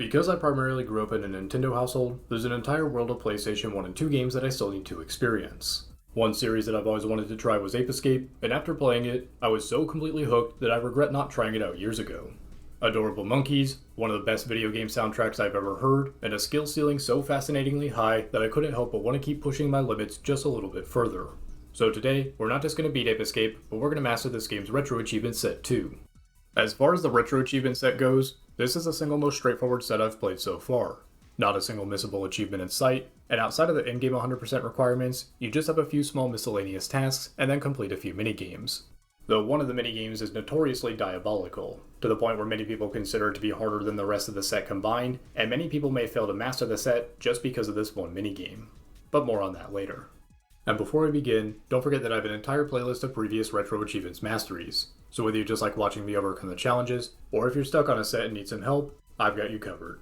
Because I primarily grew up in a Nintendo household, there's an entire world of PlayStation 1 and 2 games that I still need to experience. One series that I've always wanted to try was Ape Escape, and after playing it, I was so completely hooked that I regret not trying it out years ago. Adorable monkeys, one of the best video game soundtracks I've ever heard, and a skill ceiling so fascinatingly high that I couldn't help but want to keep pushing my limits just a little bit further. So today, we're not just going to beat Ape Escape, but we're going to master this game's retro achievement set too. As far as the retro achievement set goes, this is the single most straightforward set I've played so far. Not a single missable achievement in sight, and outside of the in-game 100% requirements, you just have a few small miscellaneous tasks and then complete a few minigames. Though one of the minigames is notoriously diabolical, to the point where many people consider it to be harder than the rest of the set combined, and many people may fail to master the set just because of this one minigame. But more on that later. And before we begin, don't forget that I have an entire playlist of previous retro achievements masteries. So whether you just like watching me overcome the challenges, or if you're stuck on a set and need some help, I've got you covered.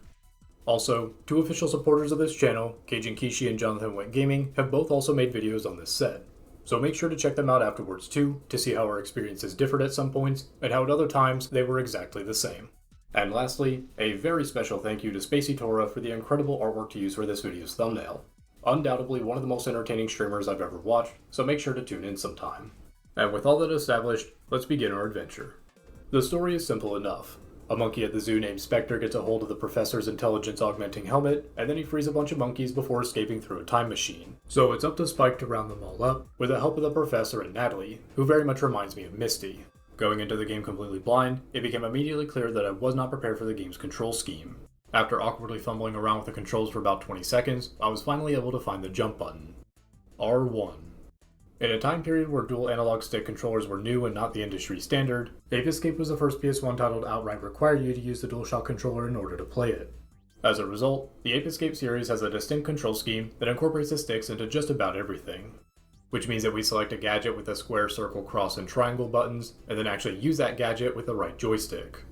Also, two official supporters of this channel, Cajun Kishi and Jonathan Went Gaming, have both also made videos on this set. So make sure to check them out afterwards too, to see how our experiences differed at some points, and how at other times they were exactly the same. And lastly, a very special thank you to Spacey Tora for the incredible artwork to use for this video's thumbnail. Undoubtedly one of the most entertaining streamers I've ever watched, so make sure to tune in sometime. And with all that established, let's begin our adventure. The story is simple enough. A monkey at the zoo named Specter gets a hold of the professor's intelligence augmenting helmet, and then he frees a bunch of monkeys before escaping through a time machine. So it's up to Spike to round them all up, with the help of the professor and Natalie, who very much reminds me of Misty. Going into the game completely blind, it became immediately clear that I was not prepared for the game's control scheme. After awkwardly fumbling around with the controls for about 20 seconds, I was finally able to find the jump button. R1. In a time period where dual analog stick controllers were new and not the industry standard, Ape Escape was the first PS1 title to outright require you to use the Dualshock controller in order to play it. As a result, the Ape Escape series has a distinct control scheme that incorporates the sticks into just about everything. Which means that we select a gadget with the square, circle, cross, and triangle buttons, and then actually use that gadget with the right joystick.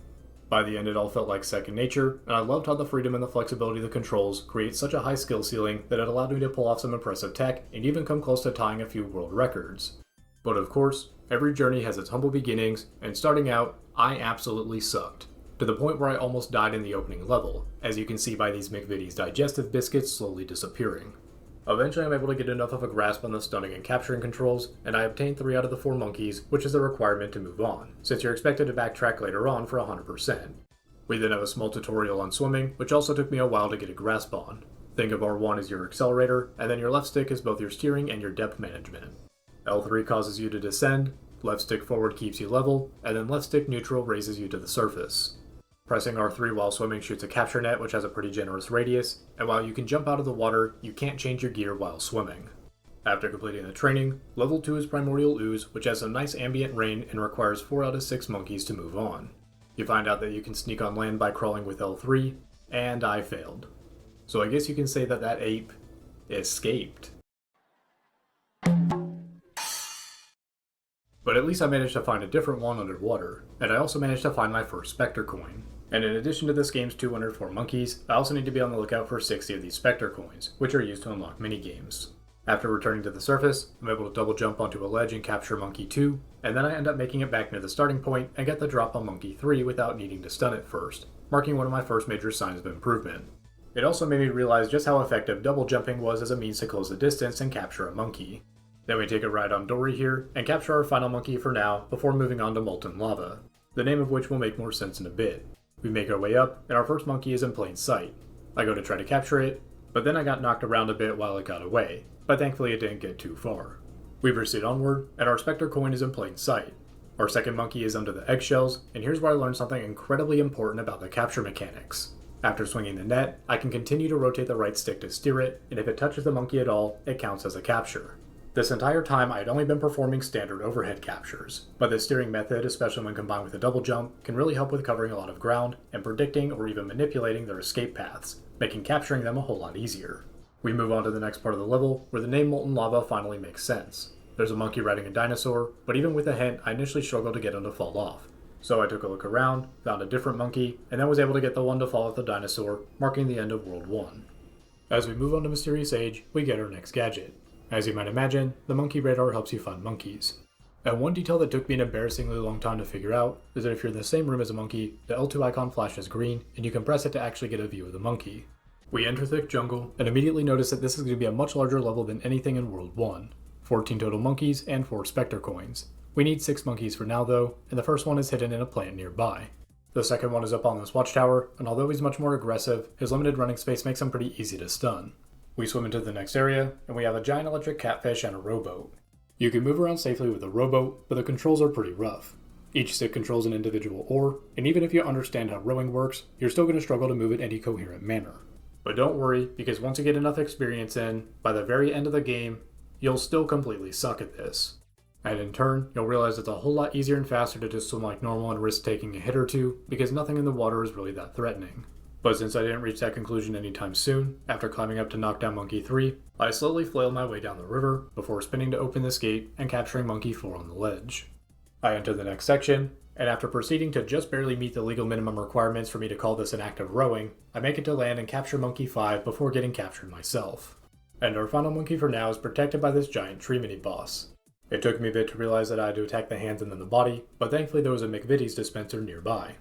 By the end, it all felt like second nature, and I loved how the freedom and the flexibility of the controls create such a high skill ceiling that it allowed me to pull off some impressive tech and even come close to tying a few world records. But of course, every journey has its humble beginnings, and starting out, I absolutely sucked. To the point where I almost died in the opening level, as you can see by these McVitie's digestive biscuits slowly disappearing. Eventually I'm able to get enough of a grasp on the stunning and capturing controls, and I obtained 3 out of the 4 monkeys, which is a requirement to move on, since you're expected to backtrack later on for 100%. We then have a small tutorial on swimming, which also took me a while to get a grasp on. Think of R1 as your accelerator, and then your left stick is both your steering and your depth management. L3 causes you to descend, left stick forward keeps you level, and then left stick neutral raises you to the surface. Pressing R3 while swimming shoots a capture net which has a pretty generous radius, and while you can jump out of the water, you can't change your gear while swimming. After completing the training, level 2 is Primordial Ooze, which has some nice ambient rain and requires 4 out of 6 monkeys to move on. You find out that you can sneak on land by crawling with L3, and I failed. So I guess you can say that that ape escaped. But at least I managed to find a different one underwater, and I also managed to find my first Specter coin. And in addition to this game's 204 monkeys, I also need to be on the lookout for 60 of these Specter coins, which are used to unlock minigames. After returning to the surface, I'm able to double jump onto a ledge and capture Monkey 2, and then I end up making it back near the starting point and get the drop on Monkey 3 without needing to stun it first, marking one of my first major signs of improvement. It also made me realize just how effective double jumping was as a means to close the distance and capture a monkey. Then we take a ride on Dory here, and capture our final monkey for now, before moving on to Molten Lava, the name of which will make more sense in a bit. We make our way up, and our first monkey is in plain sight. I go to try to capture it, but then I got knocked around a bit while it got away, but thankfully it didn't get too far. We proceed onward, and our Specter coin is in plain sight. Our second monkey is under the eggshells, and here's where I learned something incredibly important about the capture mechanics. After swinging the net, I can continue to rotate the right stick to steer it, and if it touches the monkey at all, it counts as a capture. This entire time I had only been performing standard overhead captures, but this steering method, especially when combined with a double jump, can really help with covering a lot of ground and predicting or even manipulating their escape paths, making capturing them a whole lot easier. We move on to the next part of the level, where the name Molten Lava finally makes sense. There's a monkey riding a dinosaur, but even with a hint, I initially struggled to get him to fall off. So I took a look around, found a different monkey, and then was able to get the one to fall off the dinosaur, marking the end of World 1. As we move on to Mysterious Age, we get our next gadget. As you might imagine, the monkey radar helps you find monkeys. And one detail that took me an embarrassingly long time to figure out is that if you're in the same room as a monkey, the L2 icon flashes green, and you can press it to actually get a view of the monkey. We enter thick jungle, and immediately notice that this is going to be a much larger level than anything in World 1. 14 total monkeys and 4 Specter coins. We need 6 monkeys for now though, and the first one is hidden in a plant nearby. The second one is up on this watchtower, and although he's much more aggressive, his limited running space makes him pretty easy to stun. We swim into the next area, and we have a giant electric catfish and a rowboat. You can move around safely with a rowboat, but the controls are pretty rough. Each stick controls an individual oar, and even if you understand how rowing works, you're still going to struggle to move in any coherent manner. But don't worry, because once you get enough experience in, by the very end of the game, you'll still completely suck at this. And in turn, you'll realize it's a whole lot easier and faster to just swim like normal and risk taking a hit or two, because nothing in the water is really that threatening. But since I didn't reach that conclusion anytime soon, after climbing up to knock down Monkey 3, I slowly flailed my way down the river before spinning to open this gate and capturing Monkey 4 on the ledge. I enter the next section, and after proceeding to just barely meet the legal minimum requirements for me to call this an act of rowing, I make it to land and capture Monkey 5 before getting captured myself. And our final monkey for now is protected by this giant tree mini-boss. It took me a bit to realize that I had to attack the hands and then the body, but thankfully there was a McVitie's dispenser nearby.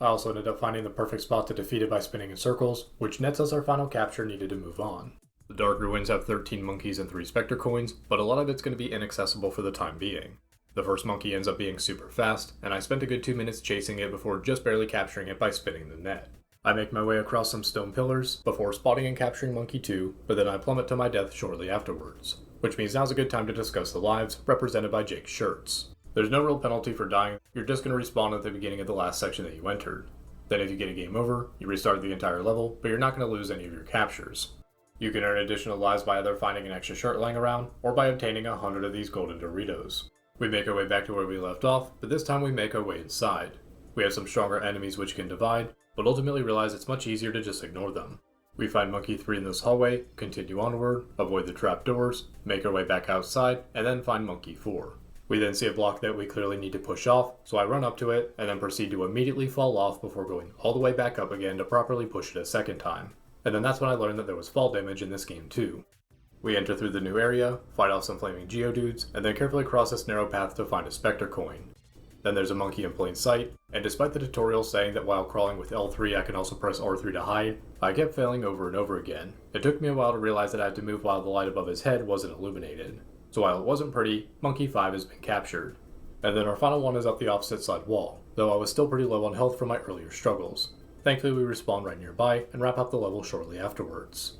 I also ended up finding the perfect spot to defeat it by spinning in circles, which nets us our final capture needed to move on. The Dark Ruins have 13 monkeys and 3 Specter coins, but a lot of it's going to be inaccessible for the time being. The first monkey ends up being super fast, and I spent a good 2 minutes chasing it before just barely capturing it by spinning the net. I make my way across some stone pillars before spotting and capturing Monkey 2, but then I plummet to my death shortly afterwards. Which means now's a good time to discuss the lives, represented by Jake's shirts. There's no real penalty for dying, you're just going to respawn at the beginning of the last section that you entered. Then if you get a game over, you restart the entire level, but you're not going to lose any of your captures. You can earn additional lives by either finding an extra shirt lying around, or by obtaining 100 of these golden Doritos. We make our way back to where we left off, but this time we make our way inside. We have some stronger enemies which can divide, but ultimately realize it's much easier to just ignore them. We find Monkey 3 in this hallway, continue onward, avoid the trapdoors, make our way back outside, and then find Monkey 4. We then see a block that we clearly need to push off, so I run up to it, and then proceed to immediately fall off before going all the way back up again to properly push it a second time. And then that's when I learned that there was fall damage in this game too. We enter through the new area, fight off some flaming Geodudes, and then carefully cross this narrow path to find a Specter coin. Then there's a monkey in plain sight, and despite the tutorial saying that while crawling with L3 I can also press R3 to hide, I kept failing over and over again. It took me a while to realize that I had to move while the light above his head wasn't illuminated. So while it wasn't pretty, Monkey 5 has been captured. And then our final one is up the opposite side wall, though I was still pretty low on health from my earlier struggles. Thankfully we respawn right nearby and wrap up the level shortly afterwards.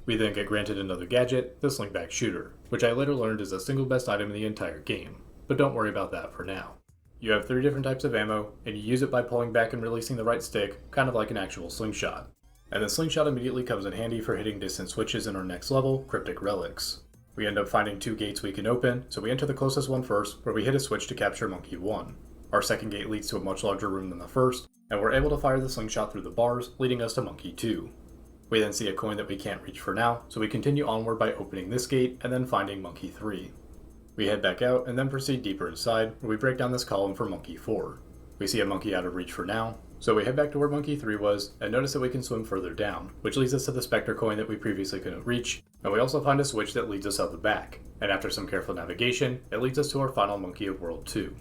We then get granted another gadget, the Slingback shooter, which I later learned is the single best item in the entire game, but don't worry about that for now. You have 3 different types of ammo, and you use it by pulling back and releasing the right stick, kind of like an actual slingshot. And the slingshot immediately comes in handy for hitting distant switches in our next level, Cryptic Relics. We end up finding 2 gates we can open, so we enter the closest one first, where we hit a switch to capture Monkey 1. Our second gate leads to a much larger room than the first, and we're able to fire the slingshot through the bars, leading us to Monkey 2. We then see a coin that we can't reach for now, so we continue onward by opening this gate and then finding Monkey 3. We head back out and then proceed deeper inside, where we break down this column for Monkey 4. We see a monkey out of reach for now, so we head back to where Monkey 3 was and notice that we can swim further down, which leads us to the Specter coin that we previously couldn't reach, and we also find a switch that leads us out the back, and after some careful navigation, it leads us to our final monkey of World 2.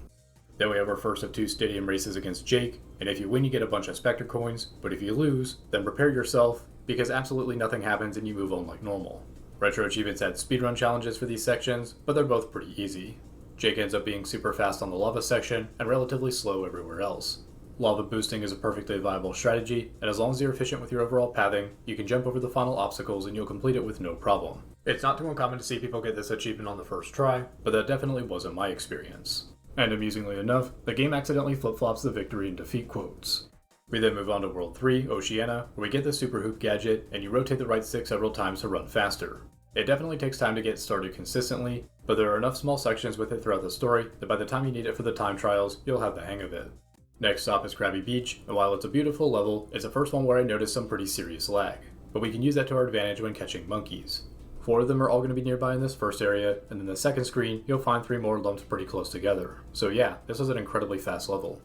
Then we have our first of 2 stadium races against Jake, and if you win you get a bunch of Specter coins, but if you lose, then prepare yourself, because absolutely nothing happens and you move on like normal. Retro Achievements had speedrun challenges for these sections, but they're both pretty easy. Jake ends up being super fast on the lava section, and relatively slow everywhere else. Lava boosting is a perfectly viable strategy, and as long as you're efficient with your overall pathing, you can jump over the final obstacles and you'll complete it with no problem. It's not too uncommon to see people get this achievement on the first try, but that definitely wasn't my experience. And amusingly enough, the game accidentally flip-flops the victory and defeat quotes. We then move on to World 3, Oceania, where we get the Super Hoop gadget, and you rotate the right stick several times to run faster. It definitely takes time to get started consistently, but there are enough small sections with it throughout the story that by the time you need it for the time trials, you'll have the hang of it. Next stop is Crabby Beach, and while it's a beautiful level, it's the first one where I noticed some pretty serious lag, but we can use that to our advantage when catching monkeys. 4 of them are all going to be nearby in this first area, and in the second screen, you'll find 3 more lumped pretty close together. So yeah, this was an incredibly fast level.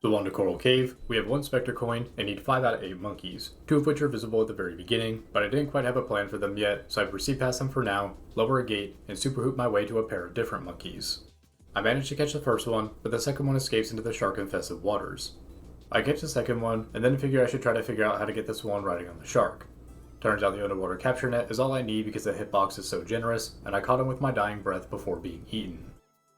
So on to Coral Cave, we have 1 Specter coin and need 5 out of 8 monkeys, 2 of which are visible at the very beginning, but I didn't quite have a plan for them yet, so I proceed past them for now, lower a gate, and super hoop my way to a pair of different monkeys. I manage to catch the first one, but the second one escapes into the shark-infested waters. I catch the second one, and then figure I should try to figure out how to get this one riding on the shark. Turns out the underwater capture net is all I need because the hitbox is so generous, and I caught him with my dying breath before being eaten.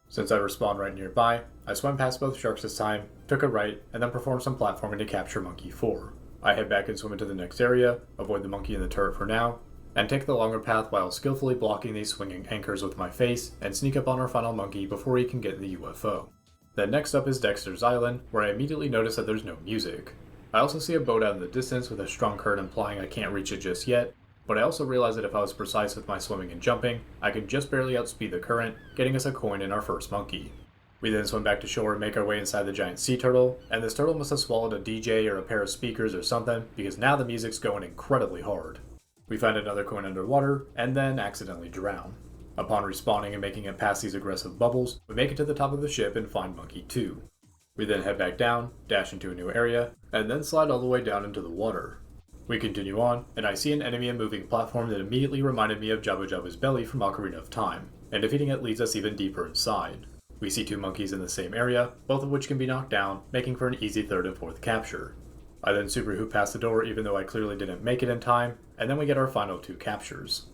Since I respawned right nearby, I swam past both sharks this time, took a right, and then performed some platforming to capture Monkey 4. I head back and swim into the next area, avoid the monkey in the turret for now, and take the longer path while skillfully blocking these swinging anchors with my face and sneak up on our final monkey before he can get in the UFO. Then next up is Dexter's Island, where I immediately notice that there's no music. I also see a boat out in the distance with a strong current implying I can't reach it just yet, but I also realize that if I was precise with my swimming and jumping, I could just barely outspeed the current, getting us a coin in our first monkey. We then swim back to shore and make our way inside the giant sea turtle, and this turtle must have swallowed a DJ or a pair of speakers or something, because now the music's going incredibly hard. We find another coin underwater, and then accidentally drown. Upon respawning and making it past these aggressive bubbles, we make it to the top of the ship and find Monkey 2. We then head back down, dash into a new area, and then slide all the way down into the water. We continue on, and I see an enemy and moving platform that immediately reminded me of Jabba Jabba's belly from Ocarina of Time, and defeating it leads us even deeper inside. We see 2 monkeys in the same area, both of which can be knocked down, making for an easy 3rd and 4th capture. I then super hoop past the door even though I clearly didn't make it in time, and then we get our final 2 captures.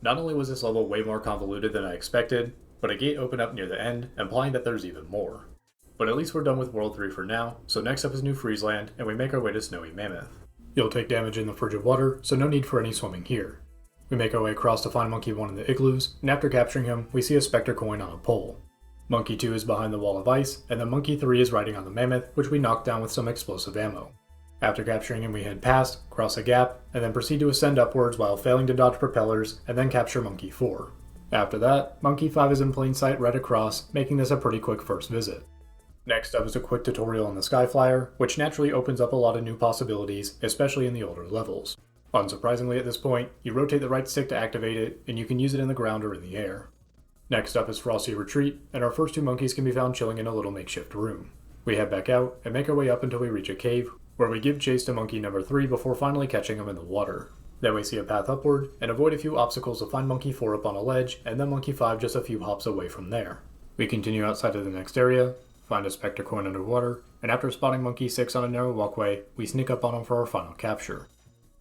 Not only was this level way more convoluted than I expected, but a gate opened up near the end, implying that there's even more. But at least we're done with World 3 for now, so next up is New Friesland, and we make our way to Snowy Mammoth. You'll take damage in the frigid water, so no need for any swimming here. We make our way across to find Monkey 1 in the igloos, and after capturing him, we see a Specter coin on a pole. Monkey 2 is behind the wall of ice, and then Monkey 3 is riding on the Mammoth, which we knock down with some explosive ammo. After capturing him, we head past, cross a gap, and then proceed to ascend upwards while failing to dodge propellers, and then capture Monkey 4. After that, Monkey 5 is in plain sight right across, making this a pretty quick first visit. Next up is a quick tutorial on the Skyflyer, which naturally opens up a lot of new possibilities, especially in the older levels. Unsurprisingly at this point, you rotate the right stick to activate it, and you can use it in the ground or in the air. Next up is Frosty Retreat, and our first 2 monkeys can be found chilling in a little makeshift room. We head back out, and make our way up until we reach a cave, where we give chase to monkey number 3 before finally catching him in the water. Then we see a path upward, and avoid a few obstacles to find Monkey 4 up on a ledge, and then Monkey 5 just a few hops away from there. We continue outside of the next area, find a Specter coin underwater, and after spotting Monkey 6 on a narrow walkway, we sneak up on him for our final capture.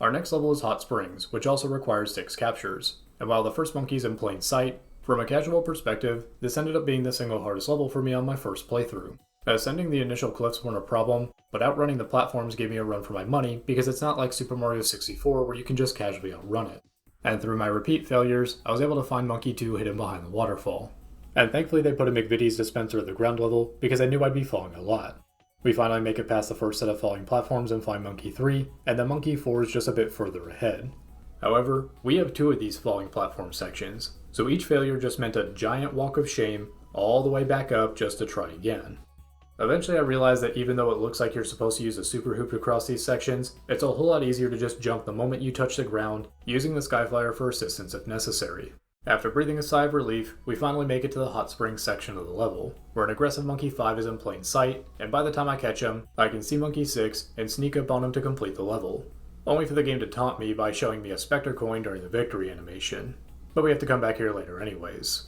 Our next level is Hot Springs, which also requires 6 captures, and while the first monkey's in plain sight, from a casual perspective, this ended up being the single hardest level for me on my first playthrough. Ascending the initial cliffs weren't a problem, but outrunning the platforms gave me a run for my money because it's not like Super Mario 64 where you can just casually outrun it. And through my repeat failures, I was able to find Monkey 2 hidden behind the waterfall. And thankfully they put a McVitie's dispenser at the ground level because I knew I'd be falling a lot. We finally make it past the first set of falling platforms and find Monkey 3, and then Monkey 4 is just a bit further ahead. However, we have 2 of these falling platform sections, so each failure just meant a giant walk of shame all the way back up just to try again. Eventually I realized that even though it looks like you're supposed to use a super hoop to cross these sections, it's a whole lot easier to just jump the moment you touch the ground, using the Skyflyer for assistance if necessary. After breathing a sigh of relief, we finally make it to the Hot Springs section of the level, where an aggressive Monkey 5 is in plain sight, and by the time I catch him, I can see Monkey 6 and sneak up on him to complete the level. Only for the game to taunt me by showing me a Specter coin during the victory animation. But we have to come back here later anyways.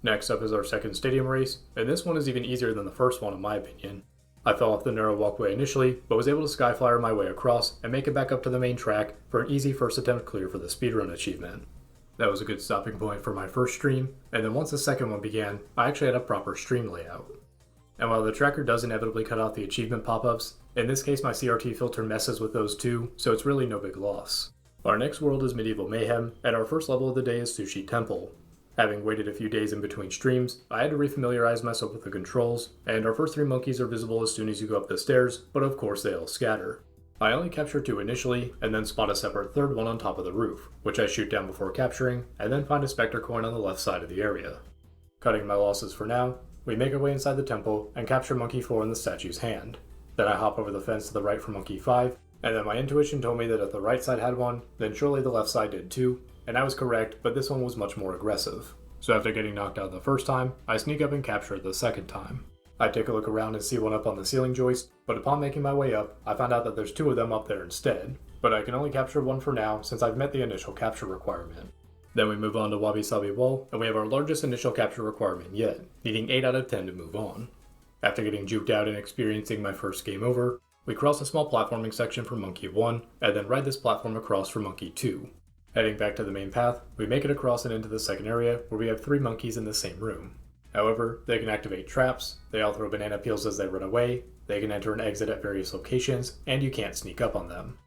Next up is our second stadium race, and this one is even easier than the first one in my opinion. I fell off the narrow walkway initially, but was able to Skyflyer my way across and make it back up to the main track for an easy first attempt clear for the speedrun achievement. That was a good stopping point for my first stream, and then once the second one began, I actually had a proper stream layout. And while the tracker does inevitably cut off the achievement pop-ups, in this case my CRT filter messes with those too, so it's really no big loss. Our next world is Medieval Mayhem, and our first level of the day is Sushi Temple. Having waited a few days in between streams, I had to refamiliarize myself with the controls, and our first 3 monkeys are visible as soon as you go up the stairs, but of course they all scatter. I only capture 2 initially, and then spot a separate third one on top of the roof, which I shoot down before capturing, and then find a Specter coin on the left side of the area. Cutting my losses for now, we make our way inside the temple and capture Monkey 4 in the statue's hand. Then I hop over the fence to the right for Monkey 5, and then my intuition told me that if the right side had one, then surely the left side did too, and I was correct, but this one was much more aggressive. So after getting knocked out the first time, I sneak up and capture it the second time. I take a look around and see one up on the ceiling joist, but upon making my way up, I found out that there's 2 of them up there instead. But I can only capture 1 for now since I've met the initial capture requirement. Then we move on to Wabi Sabi Wall, and we have our largest initial capture requirement yet, needing 8 out of 10 to move on. After getting juked out and experiencing my first game over, we cross a small platforming section for Monkey 1, and then ride this platform across for Monkey 2. Heading back to the main path, we make it across and into the second area, where we have 3 monkeys in the same room. However, they can activate traps, they all throw banana peels as they run away, they can enter and exit at various locations, and you can't sneak up on them.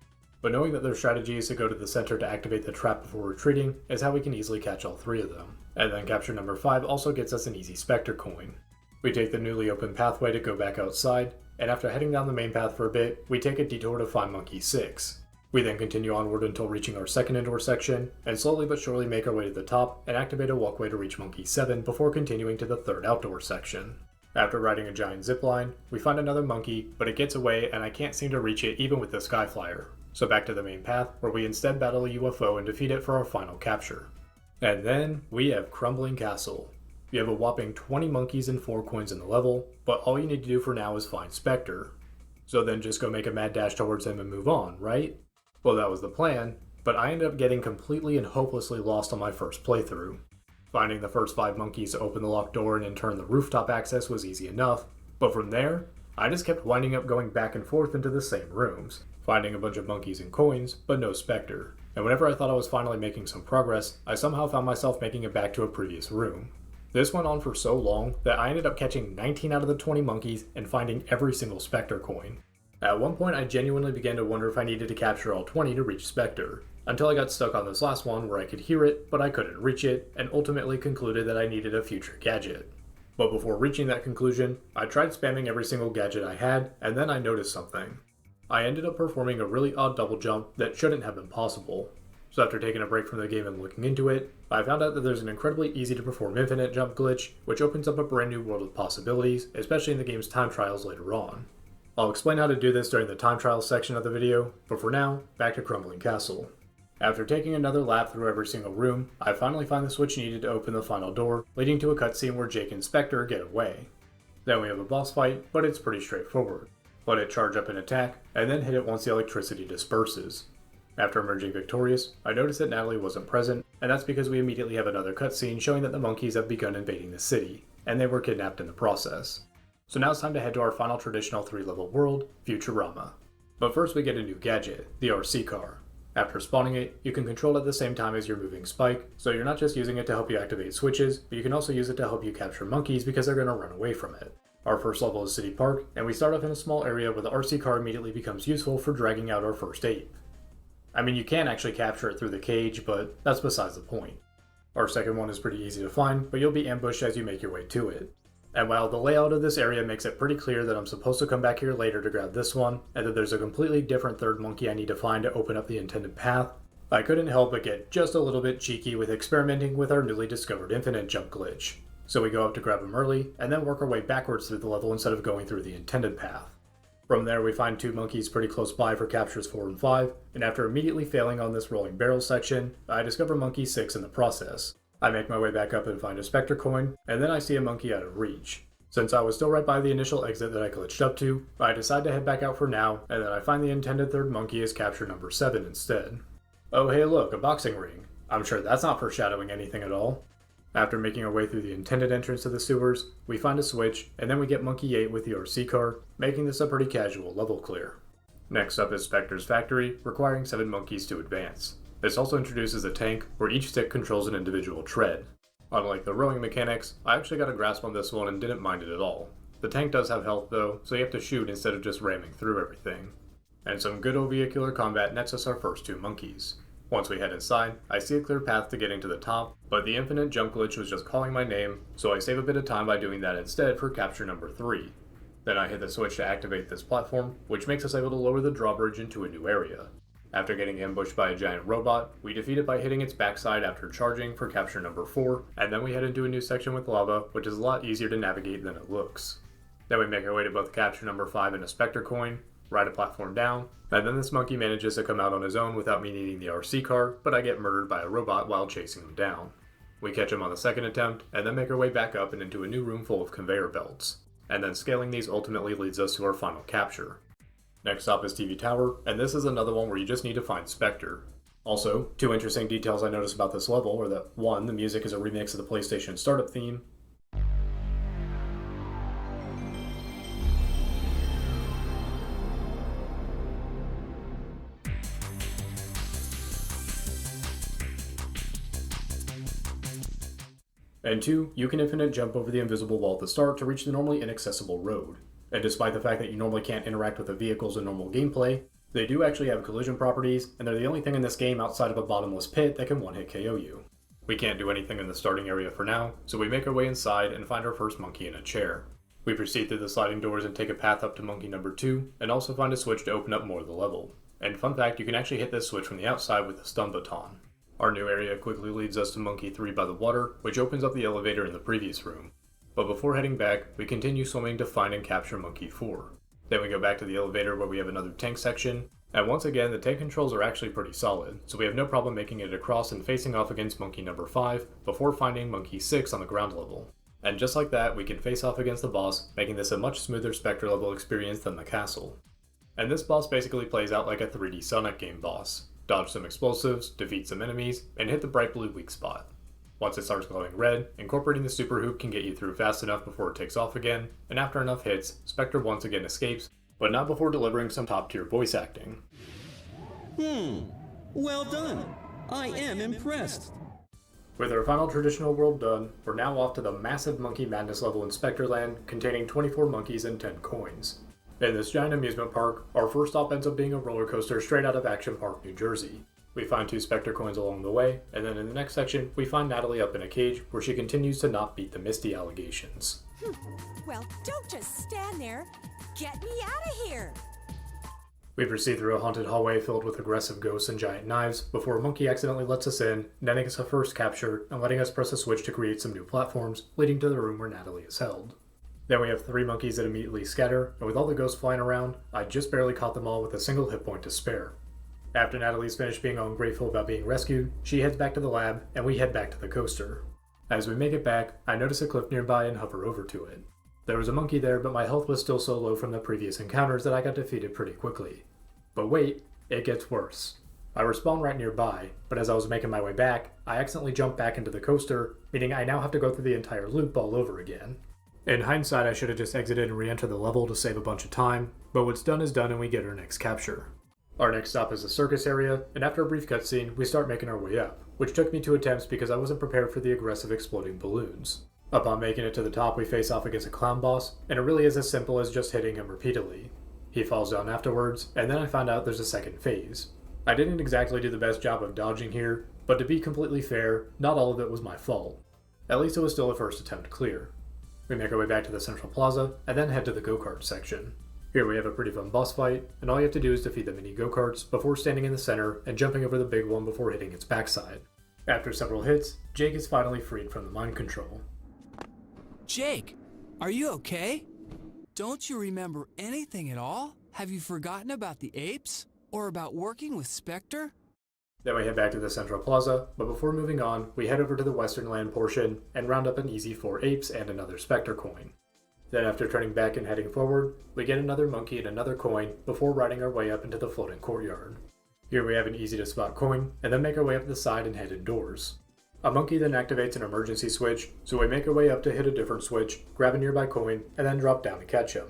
But knowing that their strategy is to go to the center to activate the trap before retreating is how we can easily catch all 3 of them. And then capture number 5 also gets us an easy Specter coin. We take the newly opened pathway to go back outside, and after heading down the main path for a bit, we take a detour to find Monkey 6. We then continue onward until reaching our second indoor section, and slowly but surely make our way to the top and activate a walkway to reach Monkey 7 before continuing to the third outdoor section. After riding a giant zipline, we find another monkey, but it gets away and I can't seem to reach it even with the Skyflyer. So back to the main path, where we instead battle a UFO and defeat it for our final capture. And then, we have Crumbling Castle. You have a whopping 20 monkeys and 4 coins in the level, but all you need to do for now is find Specter. So then just go make a mad dash towards him and move on, right? Well, that was the plan, but I ended up getting completely and hopelessly lost on my first playthrough. Finding the first 5 monkeys to open the locked door and in turn the rooftop access was easy enough, but from there, I just kept winding up going back and forth into the same rooms, finding a bunch of monkeys and coins, but no Specter. And whenever I thought I was finally making some progress, I somehow found myself making it back to a previous room. This went on for so long that I ended up catching 19 out of the 20 monkeys and finding every single Specter coin. At one point I genuinely began to wonder if I needed to capture all 20 to reach Specter, until I got stuck on this last one where I could hear it, but I couldn't reach it, and ultimately concluded that I needed a future gadget. But before reaching that conclusion, I tried spamming every single gadget I had, and then I noticed something. I ended up performing a really odd double jump that shouldn't have been possible. So after taking a break from the game and looking into it, I found out that there's an incredibly easy to perform infinite jump glitch, which opens up a brand new world of possibilities, especially in the game's time trials later on. I'll explain how to do this during the time trials section of the video, but for now, back to Crumbling Castle. After taking another lap through every single room, I finally find the switch needed to open the final door, leading to a cutscene where Jake and Specter get away. Then we have a boss fight, but it's pretty straightforward. Let it charge up and attack, and then hit it once the electricity disperses. After emerging victorious, I noticed that Natalie wasn't present, and that's because we immediately have another cutscene showing that the monkeys have begun invading the city, and they were kidnapped in the process. So now it's time to head to our final traditional 3-level world, Futurama. But first we get a new gadget, the RC car. After spawning it, you can control it at the same time as your moving spike, so you're not just using it to help you activate switches, but you can also use it to help you capture monkeys because they're going to run away from it. Our first level is City Park, and we start off in a small area where the RC car immediately becomes useful for dragging out our first ape. I mean, you can actually capture it through the cage, but that's besides the point. Our second one is pretty easy to find, but you'll be ambushed as you make your way to it. And while the layout of this area makes it pretty clear that I'm supposed to come back here later to grab this one, and that there's a completely different third monkey I need to find to open up the intended path, I couldn't help but get just a little bit cheeky with experimenting with our newly discovered infinite jump glitch. So we go up to grab him early, and then work our way backwards through the level instead of going through the intended path. From there we find 2 monkeys pretty close by for captures 4 and 5, and after immediately failing on this rolling barrel section, I discover monkey 6 in the process. I make my way back up and find a Specter coin, and then I see a monkey out of reach. Since I was still right by the initial exit that I glitched up to, I decide to head back out for now, and then I find the intended third monkey as capture number 7 instead. Oh hey look, a boxing ring. I'm sure that's not foreshadowing anything at all. After making our way through the intended entrance to the sewers, we find a switch, and then we get Monkey 8 with the RC car, making this a pretty casual level clear. Next up is Specter's Factory, requiring 7 monkeys to advance. This also introduces a tank, where each stick controls an individual tread. Unlike the rowing mechanics, I actually got a grasp on this one and didn't mind it at all. The tank does have health though, so you have to shoot instead of just ramming through everything. And some good old vehicular combat nets us our first 2 monkeys. Once we head inside, I see a clear path to getting to the top, but the infinite jump glitch was just calling my name, so I save a bit of time by doing that instead for capture number 3. Then I hit the switch to activate this platform, which makes us able to lower the drawbridge into a new area. After getting ambushed by a giant robot, we defeat it by hitting its backside after charging for capture number 4, and then we head into a new section with lava, which is a lot easier to navigate than it looks. Then we make our way to both capture number 5 and a Specter coin, ride a platform down, and then this monkey manages to come out on his own without me needing the RC car, but I get murdered by a robot while chasing him down. We catch him on the second attempt, and then make our way back up and into a new room full of conveyor belts. And then scaling these ultimately leads us to our final capture. Next up is TV Tower, and this is another one where you just need to find Specter. Also, two interesting details I noticed about this level are that 1. The music is a remix of the PlayStation startup theme, and 2. You can infinite jump over the invisible wall at the start to reach the normally inaccessible road. And despite the fact that you normally can't interact with the vehicles in normal gameplay, they do actually have collision properties, and they're the only thing in this game outside of a bottomless pit that can one-hit KO you. We can't do anything in the starting area for now, so we make our way inside and find our first monkey in a chair. We proceed through the sliding doors and take a path up to monkey number 2, and also find a switch to open up more of the level. And fun fact, you can actually hit this switch from the outside with the stun baton. Our new area quickly leads us to monkey 3 by the water, which opens up the elevator in the previous room. But before heading back, we continue swimming to find and capture monkey 4. Then we go back to the elevator where we have another tank section, and once again the tank controls are actually pretty solid, so we have no problem making it across and facing off against monkey number 5 before finding monkey 6 on the ground level. And just like that, we can face off against the boss, making this a much smoother Specter level experience than the castle. And this boss basically plays out like a 3D Sonic game boss. Dodge some explosives, defeat some enemies, and hit the bright blue weak spot. Once it starts glowing red, incorporating the super hoop can get you through fast enough before it takes off again, and after enough hits, Specter once again escapes, but not before delivering some top tier voice acting. Well done. I am impressed. With our final traditional world done, we're now off to the massive Monkey Madness level in Specterland, containing 24 monkeys and 10 coins. In this giant amusement park, our first stop ends up being a roller coaster straight out of Action Park, New Jersey. We find 2 Specter coins along the way, and then in the next section, we find Natalie up in a cage where she continues to not beat the Misty allegations. Well, don't just stand there. Get me out of here! We proceed through a haunted hallway filled with aggressive ghosts and giant knives before a monkey accidentally lets us in, netting us a first capture and letting us press a switch to create some new platforms, leading to the room where Natalie is held. Then we have 3 monkeys that immediately scatter, and with all the ghosts flying around, I just barely caught them all with a single hit point to spare. After Natalie's finished being ungrateful about being rescued, she heads back to the lab, and we head back to the coaster. As we make it back, I notice a cliff nearby and hover over to it. There was a monkey there, but my health was still so low from the previous encounters that I got defeated pretty quickly. But wait, it gets worse. I respawn right nearby, but as I was making my way back, I accidentally jumped back into the coaster, meaning I now have to go through the entire loop all over again. In hindsight, I should have just exited and re-entered the level to save a bunch of time, but what's done is done and we get our next capture. Our next stop is the circus area, and after a brief cutscene, we start making our way up, which took me 2 attempts because I wasn't prepared for the aggressive exploding balloons. Upon making it to the top, we face off against a clown boss, and it really is as simple as just hitting him repeatedly. He falls down afterwards, and then I found out there's a second phase. I didn't exactly do the best job of dodging here, but to be completely fair, not all of it was my fault. At least it was still a first attempt clear. We make our way back to the central plaza, and then head to the go-kart section. Here we have a pretty fun boss fight, and all you have to do is defeat the mini go-karts before standing in the center and jumping over the big one before hitting its backside. After several hits, Jake is finally freed from the mind control. Jake, are you okay? Don't you remember anything at all? Have you forgotten about the apes? Or about working with Specter? Then we head back to the central plaza, but before moving on, we head over to the western land portion and round up an easy 4 apes and another Specter coin. Then after turning back and heading forward, we get another monkey and another coin before riding our way up into the floating courtyard. Here we have an easy to spot coin, and then make our way up the side and head indoors. A monkey then activates an emergency switch, so we make our way up to hit a different switch, grab a nearby coin, and then drop down to catch him.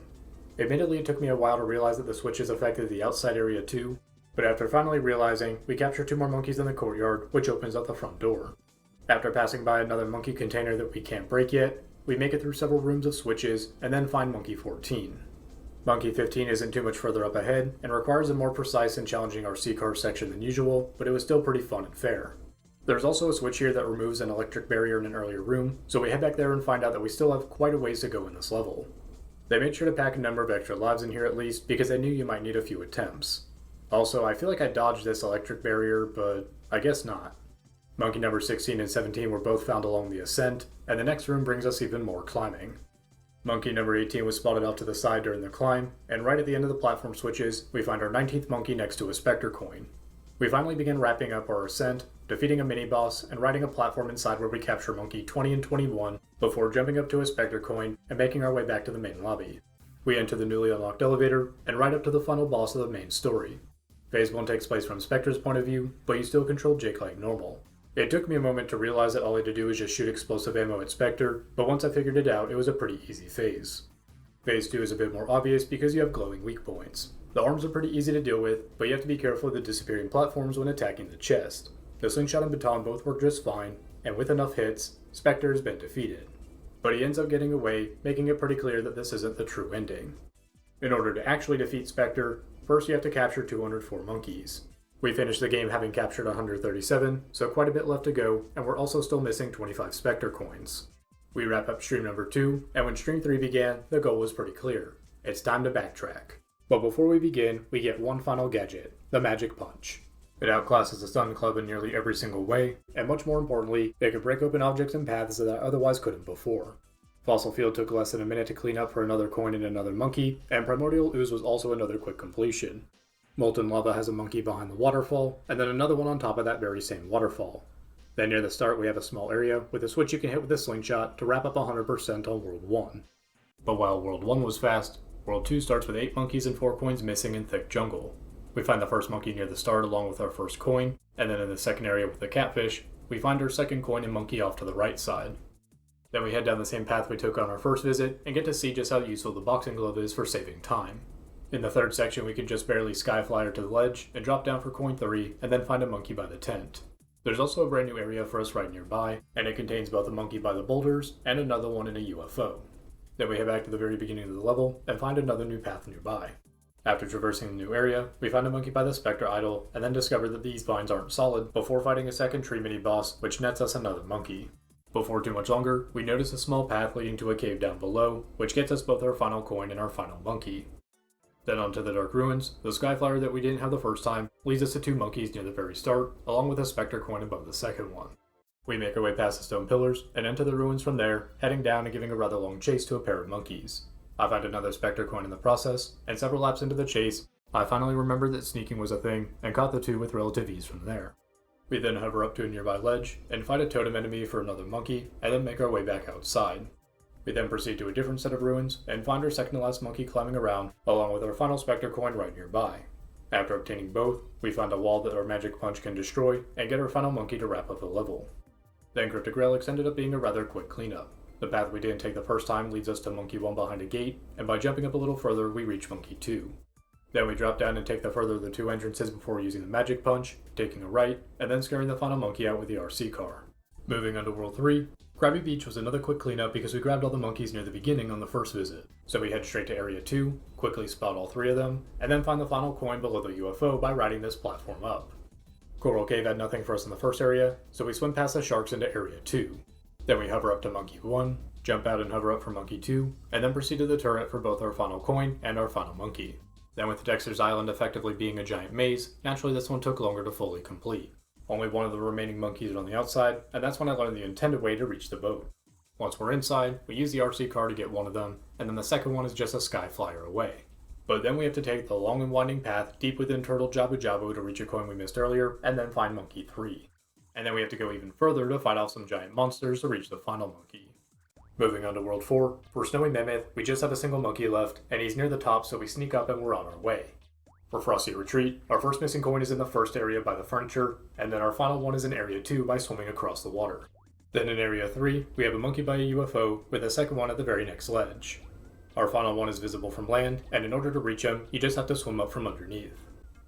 Admittedly, it took me a while to realize that the switches affected the outside area too, but after finally realizing, we capture 2 more monkeys in the courtyard, which opens up the front door. After passing by another monkey container that we can't break yet, we make it through several rooms of switches, and then find Monkey 14. Monkey 15 isn't too much further up ahead, and requires a more precise and challenging RC car section than usual, but it was still pretty fun and fair. There's also a switch here that removes an electric barrier in an earlier room, so we head back there and find out that we still have quite a ways to go in this level. They made sure to pack a number of extra lives in here at least, because they knew you might need a few attempts. Also, I feel like I dodged this electric barrier, but I guess not. Monkey number 16 and 17 were both found along the ascent, and the next room brings us even more climbing. Monkey number 18 was spotted off to the side during the climb, and right at the end of the platform switches, we find our 19th monkey next to a Specter coin. We finally begin wrapping up our ascent, defeating a mini-boss, and riding a platform inside where we capture Monkey 20 and 21 before jumping up to a Specter coin and making our way back to the main lobby. We enter the newly unlocked elevator and ride up to the final boss of the main story. Phase 1 takes place from Specter's point of view, but you still control Jake like normal. It took me a moment to realize that all I had to do was just shoot explosive ammo at Specter, but once I figured it out, it was a pretty easy phase. Phase 2 is a bit more obvious because you have glowing weak points. The arms are pretty easy to deal with, but you have to be careful of the disappearing platforms when attacking the chest. The slingshot and baton both work just fine, and with enough hits, Specter has been defeated. But he ends up getting away, making it pretty clear that this isn't the true ending. In order to actually defeat Specter, first you have to capture 204 monkeys. We finished the game having captured 137, so quite a bit left to go, and we're also still missing 25 Specter coins. We wrap up stream number 2, and when stream 3 began, the goal was pretty clear. It's time to backtrack. But before we begin, we get one final gadget, the Magic Punch. It outclasses the Stun Club in nearly every single way, and much more importantly, it can break open objects and paths that I otherwise couldn't before. Fossil Field took less than a minute to clean up for another coin and another monkey, and Primordial Ooze was also another quick completion. Molten Lava has a monkey behind the waterfall, and then another one on top of that very same waterfall. Then near the start we have a small area with a switch you can hit with a slingshot to wrap up 100% on World 1. But while World 1 was fast, World 2 starts with 8 monkeys and 4 coins missing in thick jungle. We find the first monkey near the start along with our first coin, and then in the second area with the catfish, we find our second coin and monkey off to the right side. Then we head down the same path we took on our first visit and get to see just how useful the boxing glove is for saving time. In the third section we can just barely skyflyer to the ledge and drop down for coin 3 and then find a monkey by the tent. There's also a brand new area for us right nearby, and it contains both a monkey by the boulders and another one in a UFO. Then we head back to the very beginning of the level and find another new path nearby. After traversing the new area, we find a monkey by the Specter idol and then discover that these vines aren't solid before fighting a second tree mini-boss which nets us another monkey. Before too much longer, we notice a small path leading to a cave down below, which gets us both our final coin and our final monkey. Then onto the Dark Ruins, the Skyflyer that we didn't have the first time leads us to 2 monkeys near the very start, along with a Specter coin above the second one. We make our way past the stone pillars and enter the ruins from there, heading down and giving a rather long chase to a pair of monkeys. I find another Specter coin in the process, and several laps into the chase, I finally remembered that sneaking was a thing and caught the 2 with relative ease from there. We then hover up to a nearby ledge and fight a totem enemy for another monkey, and then make our way back outside. We then proceed to a different set of ruins and find our second to last monkey climbing around, along with our final Specter coin right nearby. After obtaining both, we find a wall that our magic punch can destroy and get our final monkey to wrap up the level. Then Cryptic Relics ended up being a rather quick cleanup. The path we didn't take the first time leads us to Monkey 1 behind a gate, and by jumping up a little further we reach Monkey 2. Then we drop down and take the further of the 2 entrances before using the magic punch, taking a right, and then scaring the final monkey out with the RC car. Moving on to World 3, Crabby Beach was another quick cleanup because we grabbed all the monkeys near the beginning on the first visit. So we head straight to Area 2, quickly spot all 3 of them, and then find the final coin below the UFO by riding this platform up. Coral Cave had nothing for us in the first area, so we swim past the sharks into Area 2. Then we hover up to Monkey 1, jump out and hover up for Monkey 2, and then proceed to the turret for both our final coin and our final monkey. Then with Dexter's Island effectively being a giant maze, naturally this one took longer to fully complete. Only one of the remaining monkeys is on the outside, and that's when I learned the intended way to reach the boat. Once we're inside, we use the RC car to get one of them, and then the second one is just a sky flyer away. But then we have to take the long and winding path deep within Turtle Jabu Jabu to reach a coin we missed earlier, and then find Monkey 3. And then we have to go even further to fight off some giant monsters to reach the final monkey. Moving on to World 4, for Snowy Mammoth, we just have a single monkey left, and he's near the top so we sneak up and we're on our way. For Frosty Retreat, our first missing coin is in the first area by the furniture, and then our final one is in Area 2 by swimming across the water. Then in Area 3, we have a monkey by a UFO, with the second one at the very next ledge. Our final one is visible from land, and in order to reach him, you just have to swim up from underneath.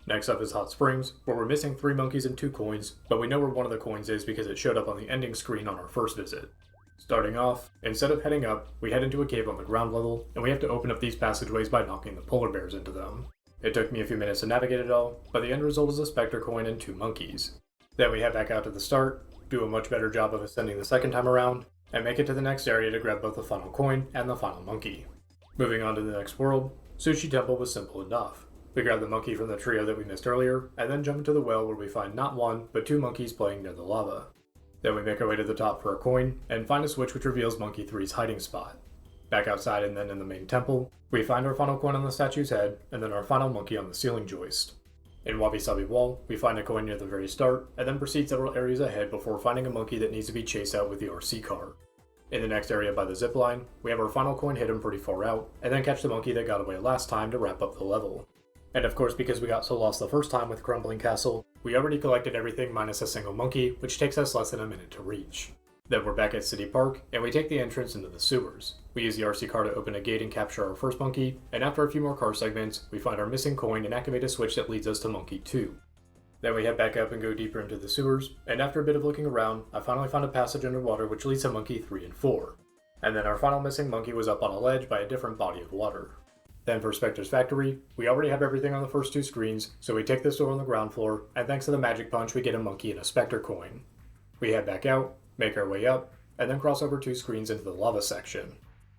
Next up is Hot Springs, where we're missing 3 monkeys and 2 coins, but we know where one of the coins is because it showed up on the ending screen on our first visit. Starting off, instead of heading up, we head into a cave on the ground level, and we have to open up these passageways by knocking the polar bears into them. It took me a few minutes to navigate it all, but the end result is a Specter coin and 2 monkeys. Then we head back out to the start, do a much better job of ascending the second time around, and make it to the next area to grab both the final coin and the final monkey. Moving on to the next world, Sushi Temple was simple enough. We grab the monkey from the trio that we missed earlier, and then jump into the well where we find not 1, but 2 monkeys playing near the lava. Then we make our way to the top for a coin, and find a switch which reveals Monkey 3's hiding spot. Back outside and then in the main temple, we find our final coin on the statue's head, and then our final monkey on the ceiling joist. In Wabi Sabi Wall, we find a coin near the very start, and then proceed several areas ahead before finding a monkey that needs to be chased out with the RC car. In the next area by the zipline, we have our final coin hidden pretty far out, and then catch the monkey that got away last time to wrap up the level. And of course, because we got so lost the first time with Crumbling Castle, we already collected everything minus a single monkey, which takes us less than a minute to reach. Then we're back at City Park, and we take the entrance into the sewers. We use the RC car to open a gate and capture our first monkey, and after a few more car segments, we find our missing coin and activate a switch that leads us to Monkey 2. Then we head back up and go deeper into the sewers, and after a bit of looking around, I finally found a passage underwater which leads to Monkey 3 and 4. And then our final missing monkey was up on a ledge by a different body of water. Then for Specter's factory, we already have everything on the first 2 screens, so we take this door on the ground floor, and thanks to the magic punch we get a monkey and a Specter coin. We head back out, make our way up, and then cross over 2 screens into the lava section.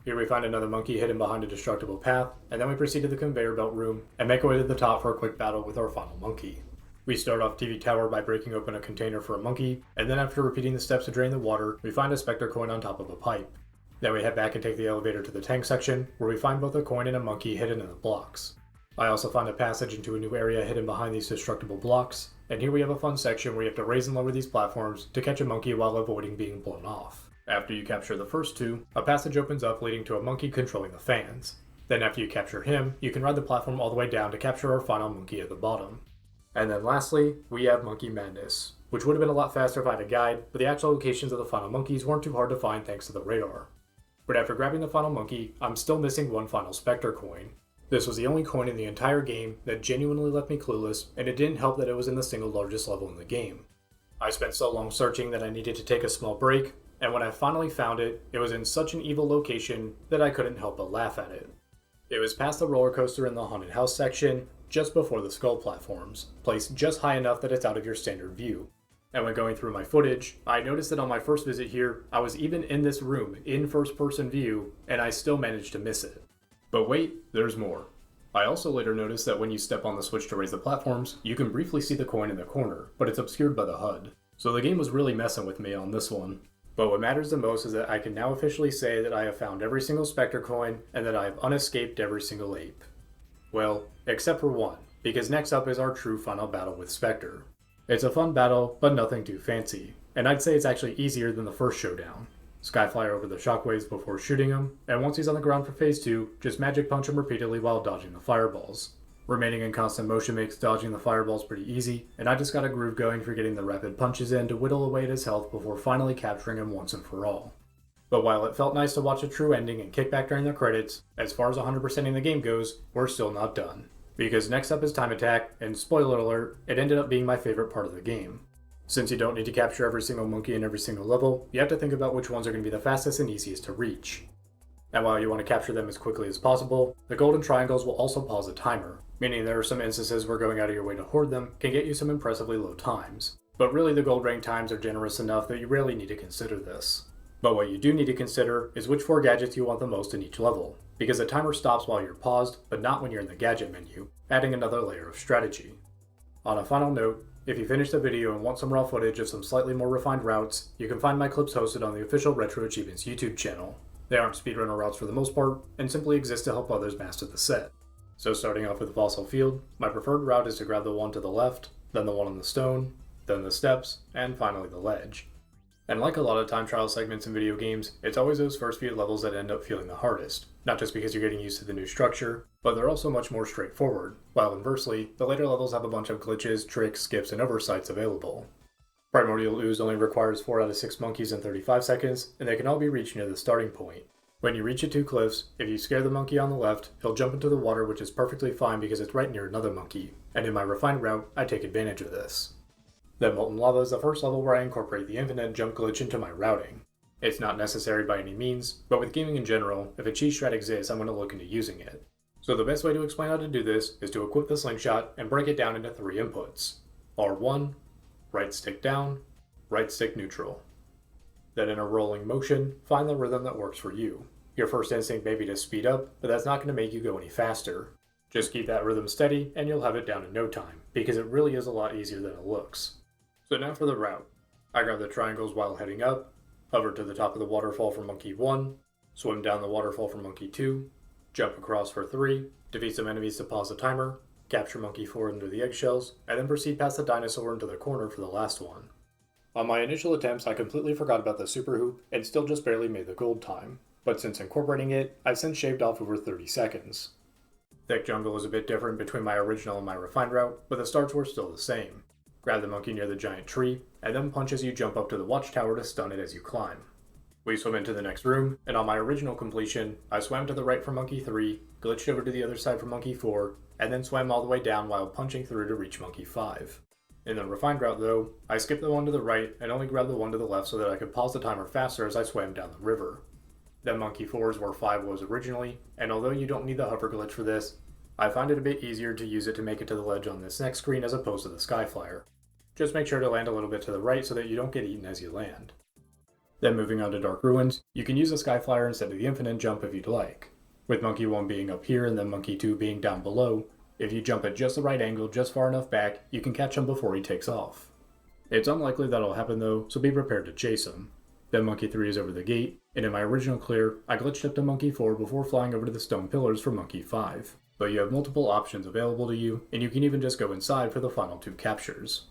Here we find another monkey hidden behind a destructible path, and then we proceed to the conveyor belt room, and make our way to the top for a quick battle with our final monkey. We start off TV Tower by breaking open a container for a monkey, and then after repeating the steps to drain the water, we find a Specter coin on top of a pipe. Then we head back and take the elevator to the tank section, where we find both a coin and a monkey hidden in the blocks. I also find a passage into a new area hidden behind these destructible blocks, and here we have a fun section where you have to raise and lower these platforms to catch a monkey while avoiding being blown off. After you capture the first 2, a passage opens up leading to a monkey controlling the fans. Then after you capture him, you can ride the platform all the way down to capture our final monkey at the bottom. And then lastly, we have Monkey Madness, which would have been a lot faster if I had a guide, but the actual locations of the final monkeys weren't too hard to find thanks to the radar. But after grabbing the final monkey, I'm still missing one final Specter coin. This was the only coin in the entire game that genuinely left me clueless, and it didn't help that it was in the single largest level in the game. I spent so long searching that I needed to take a small break, and when I finally found it, it was in such an evil location that I couldn't help but laugh at it. It was past the roller coaster in the haunted house section, just before the skull platforms, placed just high enough that it's out of your standard view. And when going through my footage, I noticed that on my first visit here, I was even in this room in first-person view, and I still managed to miss it. But wait, there's more. I also later noticed that when you step on the switch to raise the platforms, you can briefly see the coin in the corner, but it's obscured by the HUD. So the game was really messing with me on this one. But what matters the most is that I can now officially say that I have found every single Specter coin, and that I have unescaped every single ape. Well, except for one, because next up is our true final battle with Specter. It's a fun battle, but nothing too fancy, and I'd say it's actually easier than the first showdown. Skyflyer over the shockwaves before shooting him, and once he's on the ground for phase 2, just magic punch him repeatedly while dodging the fireballs. Remaining in constant motion makes dodging the fireballs pretty easy, and I just got a groove going for getting the rapid punches in to whittle away at his health before finally capturing him once and for all. But while it felt nice to watch a true ending and kick back during the credits, as far as 100%ing the game goes, we're still not done. Because next up is Time Attack, and spoiler alert, it ended up being my favorite part of the game. Since you don't need to capture every single monkey in every single level, you have to think about which ones are going to be the fastest and easiest to reach. And while you want to capture them as quickly as possible, the golden triangles will also pause a timer, meaning there are some instances where going out of your way to hoard them can get you some impressively low times. But really the gold rank times are generous enough that you rarely need to consider this. But what you do need to consider is which 4 gadgets you want the most in each level, because the timer stops while you're paused, but not when you're in the gadget menu, adding another layer of strategy. On a final note, if you finish the video and want some raw footage of some slightly more refined routes, you can find my clips hosted on the official Retro Achievements YouTube channel. They aren't speedrunner routes for the most part, and simply exist to help others master the set. So starting off with Fossil Field, my preferred route is to grab the one to the left, then the one on the stone, then the steps, and finally the ledge. And like a lot of time trial segments in video games, it's always those first few levels that end up feeling the hardest, not just because you're getting used to the new structure, but they're also much more straightforward, while inversely, the later levels have a bunch of glitches, tricks, skips, and oversights available. Primordial Ooze only requires 4 out of 6 monkeys in 35 seconds, and they can all be reached near the starting point. When you reach the 2 cliffs, if you scare the monkey on the left, he'll jump into the water, which is perfectly fine because it's right near another monkey, and in my refined route, I take advantage of this. Then Molten Lava is the first level where I incorporate the infinite jump glitch into my routing. It's not necessary by any means, but with gaming in general, if a cheat strat exists, I'm going to look into using it. So the best way to explain how to do this is to equip the slingshot and break it down into 3 inputs. R1, right stick down, right stick neutral. Then in a rolling motion, find the rhythm that works for you. Your first instinct may be to speed up, but that's not going to make you go any faster. Just keep that rhythm steady and you'll have it down in no time, because it really is a lot easier than it looks. So now for the route. I grab the triangles while heading up, hover to the top of the waterfall for Monkey 1, swim down the waterfall for Monkey 2, jump across for 3, defeat some enemies to pause the timer, capture Monkey 4 under the eggshells, and then proceed past the dinosaur into the corner for the last one. On my initial attempts, I completely forgot about the super hoop and still just barely made the gold time, but since incorporating it, I've since shaved off over 30 seconds. Thick jungle is a bit different between my original and my refined route, but the starts were still the same. Grab the monkey near the giant tree, and then punch as you jump up to the watchtower to stun it as you climb. We swim into the next room, and on my original completion, I swam to the right for monkey 3, glitched over to the other side for monkey 4, and then swam all the way down while punching through to reach monkey 5. In the refined route though, I skipped the one to the right and only grabbed the one to the left so that I could pause the timer faster as I swam down the river. Then monkey 4 is where 5 was originally, and although you don't need the hover glitch for this, I find it a bit easier to use it to make it to the ledge on this next screen as opposed to the Skyflyer. Just make sure to land a little bit to the right so that you don't get eaten as you land. Then moving on to Dark Ruins, you can use the Skyflyer instead of the infinite jump if you'd like. With monkey 1 being up here and then monkey 2 being down below, if you jump at just the right angle just far enough back, you can catch him before he takes off. It's unlikely that'll happen though, so be prepared to chase him. Then monkey 3 is over the gate, and in my original clear, I glitched up to monkey 4 before flying over to the stone pillars for monkey 5. But you have multiple options available to you, and you can even just go inside for the final 2 captures.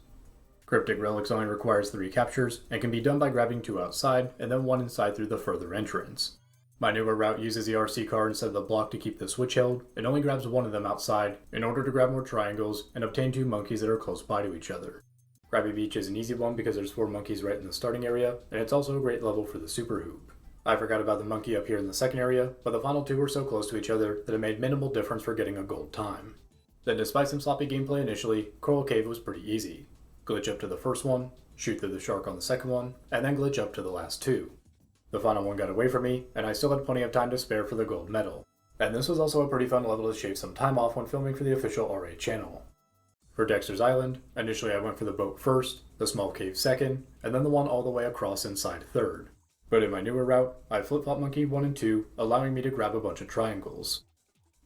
Cryptic Relics only requires 3 captures, and can be done by grabbing 2 outside, and then 1 inside through the further entrance. My newer route uses the RC car instead of the block to keep the switch held, and only grabs 1 of them outside, in order to grab more triangles, and obtain 2 monkeys that are close by to each other. Crabby Beach is an easy one because there's 4 monkeys right in the starting area, and it's also a great level for the super hoop. I forgot about the monkey up here in the second area, but the final 2 were so close to each other that it made minimal difference for getting a gold time. Then despite some sloppy gameplay initially, Coral Cave was pretty easy. Glitch up to the first one, shoot through the shark on the second one, and then glitch up to the last 2. The final one got away from me, and I still had plenty of time to spare for the gold medal. And this was also a pretty fun level to shave some time off when filming for the official RA channel. For Dexter's Island, initially I went for the boat first, the small cave second, and then the one all the way across inside third. But in my newer route, I flip-flop monkey 1 and 2, allowing me to grab a bunch of triangles.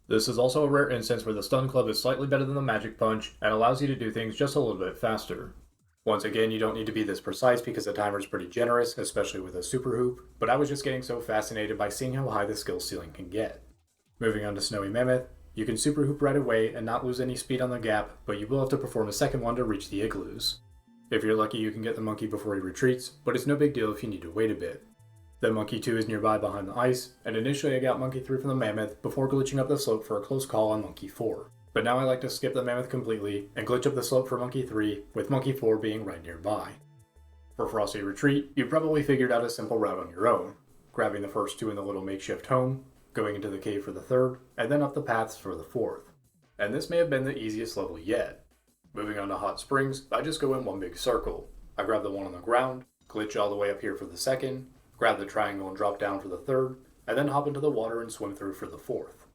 This is also a rare instance where the stun club is slightly better than the magic punch, and allows you to do things just a little bit faster. Once again, you don't need to be this precise because the timer is pretty generous, especially with a super hoop, but I was just getting so fascinated by seeing how high the skill ceiling can get. Moving on to Snowy Mammoth, you can super hoop right away and not lose any speed on the gap, but you will have to perform a second one to reach the igloos. If you're lucky you can get the monkey before he retreats, but it's no big deal if you need to wait a bit. Then monkey 2 is nearby behind the ice, and initially I got monkey 3 from the mammoth before glitching up the slope for a close call on monkey 4. But now I like to skip the mammoth completely and glitch up the slope for monkey 3, with monkey 4 being right nearby. For Frosty Retreat, you probably figured out a simple route on your own, grabbing the first 2 in the little makeshift home, going into the cave for the 3rd, and then up the paths for the 4th. And this may have been the easiest level yet. Moving on to Hot Springs, I just go in one big circle. I grab the one on the ground, glitch all the way up here for the 2nd, grab the triangle and drop down for the 3rd, and then hop into the water and swim through for the 4th.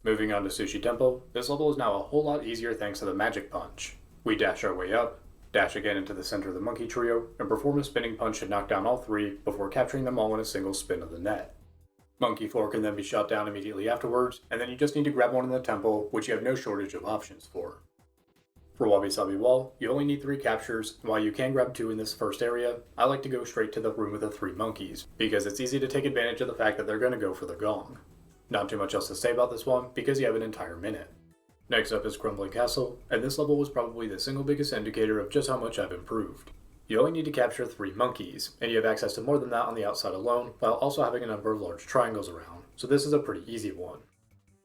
Moving on to Sushi Temple, this level is now a whole lot easier thanks to the magic punch. We dash our way up, dash again into the center of the monkey trio, and perform a spinning punch to knock down all 3 before capturing them all in a single spin of the net. Monkey 4 can then be shot down immediately afterwards, and then you just need to grab one in the temple, which you have no shortage of options for. For Wabi Sabi Wall, you only need 3 captures, and while you can grab 2 in this first area, I like to go straight to the room with the 3 monkeys, because it's easy to take advantage of the fact that they're going to go for the gong. Not too much else to say about this one, because you have an entire minute. Next up is Crumbling Castle, and this level was probably the single biggest indicator of just how much I've improved. You only need to capture 3 monkeys, and you have access to more than that on the outside alone, while also having a number of large triangles around, so this is a pretty easy one.